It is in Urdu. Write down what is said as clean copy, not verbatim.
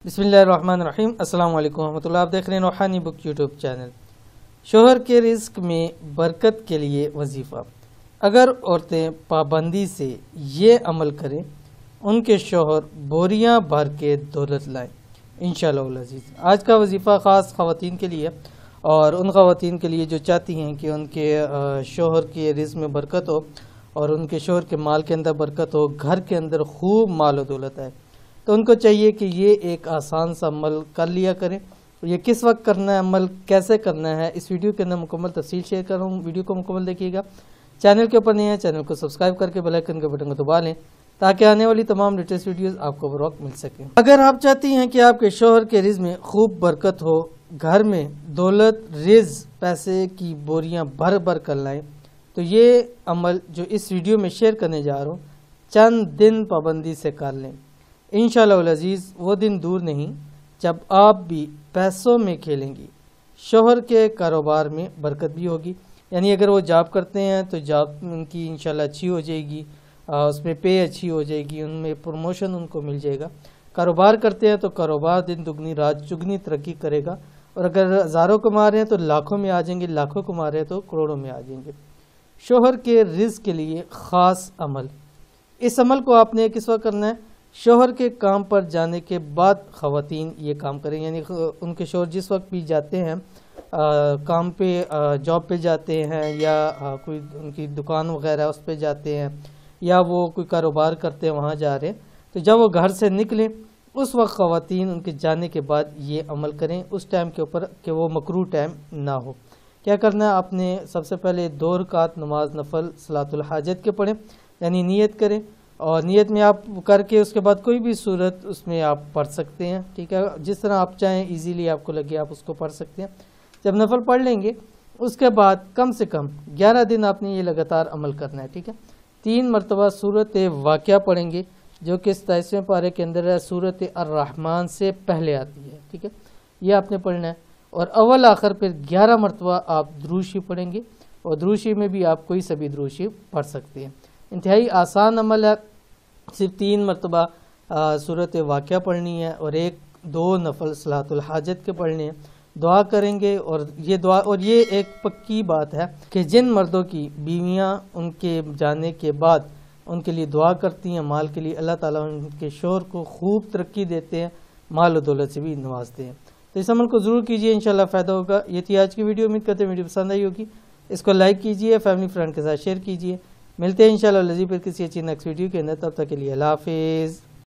بسم اللہ الرحمن الرحیم۔ السلام علیکم ورحمۃ اللہ۔ آپ دیکھ رہے ہیں روحانی بک یوٹیوب چینل۔ شوہر کے رزق میں برکت کے لیے وظیفہ۔ اگر عورتیں پابندی سے یہ عمل کریں ان کے شوہر بوریاں بھر کے دولت لائیں انشاءاللہ العزیز۔ آج کا وظیفہ خاص خواتین کے لیے اور ان خواتین کے لیے جو چاہتی ہیں کہ ان کے شوہر کے رزق میں برکت ہو اور ان کے شوہر کے مال کے اندر برکت ہو، گھر کے اندر خوب مال و دولت آئے، تو ان کو چاہیے کہ یہ ایک آسان سا عمل کر لیا کریں۔ یہ کس وقت کرنا ہے، عمل کیسے کرنا ہے، اس ویڈیو کے اندر مکمل تفصیل شیئر کر رہا ہوں۔ ویڈیو کو مکمل دیکھیے گا۔ چینل کے اوپر نہیں ہے، چینل کو سبسکرائب کر کے بیل آئیکن کے بٹن کو دبا لیں تاکہ آنے والی تمام لیٹسٹ ویڈیوز آپ کو بروقت مل سکیں۔ اگر آپ چاہتی ہیں کہ آپ کے شوہر کے رزق میں خوب برکت ہو، گھر میں دولت، رزق، پیسے کی بوریاں بھر بھر کر لائیں، تو یہ عمل جو اس ویڈیو میں شیئر کرنے جا رہا ہوں چند دن پابندی سے کر لیں۔ انشاءاللہ العزیز وہ دن دور نہیں جب آپ بھی پیسوں میں کھیلیں گی، شوہر کے کاروبار میں برکت بھی ہوگی۔ یعنی اگر وہ جاب کرتے ہیں تو جاب ان کی انشاءاللہ اچھی ہو جائے گی، اس میں پے اچھی ہو جائے گی، ان میں پروموشن ان کو مل جائے گا۔ کاروبار کرتے ہیں تو کاروبار دن دگنی رات چگنی ترقی کرے گا، اور اگر ہزاروں کما رہے ہیں تو لاکھوں میں آ جائیں گے، لاکھوں کما رہے ہیں تو کروڑوں میں آ جائیں گے۔ شوہر کے رزق کے لیے خاص عمل۔ اس عمل کو آپ نے کس وقت کرنا ہے؟ شوہر کے کام پر جانے کے بعد خواتین یہ کام کریں۔ یعنی ان کے شوہر جس وقت بھی جاتے ہیں کام پہ، جاب پہ جاتے ہیں، یا کوئی ان کی دکان وغیرہ اس پہ جاتے ہیں، یا وہ کوئی کاروبار کرتے ہیں وہاں جا رہے ہیں، تو جب وہ گھر سے نکلیں اس وقت خواتین ان کے جانے کے بعد یہ عمل کریں، اس ٹائم کے اوپر کہ وہ مکروہ ٹائم نہ ہو۔ کیا کرنا ہے؟ آپ نے سب سے پہلے 2 رکعت نماز نفل صلاۃ الحاجت کے پڑھیں، یعنی نیت کریں، اور نیت میں آپ کر کے اس کے بعد کوئی بھی صورت اس میں آپ پڑھ سکتے ہیں، ٹھیک ہے، جس طرح آپ چاہیں ایزیلی آپ کو لگے آپ اس کو پڑھ سکتے ہیں۔ جب نفل پڑھ لیں گے اس کے بعد کم سے کم 11 دن آپ نے یہ لگاتار عمل کرنا ہے، ٹھیک ہے۔ 3 مرتبہ سورت واقعہ پڑھیں گے جو کہ 27ویں پارے کے اندر ہے، سورت الرحمن سے پہلے آتی ہے، ٹھیک ہے، یہ آپ نے پڑھنا ہے۔ اور اول آخر پھر 11 مرتبہ آپ درود شریف پڑھیں گے، اور درود شریف میں بھی آپ کوئی سا بھی درود شریف پڑھ سکتے ہیں۔ انتہائی آسان عمل ہے، صرف 3 مرتبہ سورت واقعہ پڑھنی ہے اور 1-2 نفل صلاۃ الحاجت کے پڑھنے ہیں، دعا کریں گے۔ اور یہ ایک پکی بات ہے کہ جن مردوں کی بیویاں ان کے جانے کے بعد ان کے لیے دعا کرتی ہیں مال کے لیے، اللہ تعالیٰ ان کے شوہر کو خوب ترقی دیتے ہیں، مال و دولت سے بھی نوازتے ہیں۔ تو اس عمل کو ضرور کیجئے، انشاءاللہ فائدہ ہوگا۔ یہ تھی آج کی ویڈیو، امید کرتے ہیں ویڈیو پسند آئی ہوگی۔ اس کو لائک کیجئے، فیملی فرینڈ کے ساتھ شیئر کیجئے۔ ملتے ہیں انشاءاللہ پھر کسی اچھی نیکسٹ ویڈیو کے اندر، تب تک کے لیے اللہ حافظ۔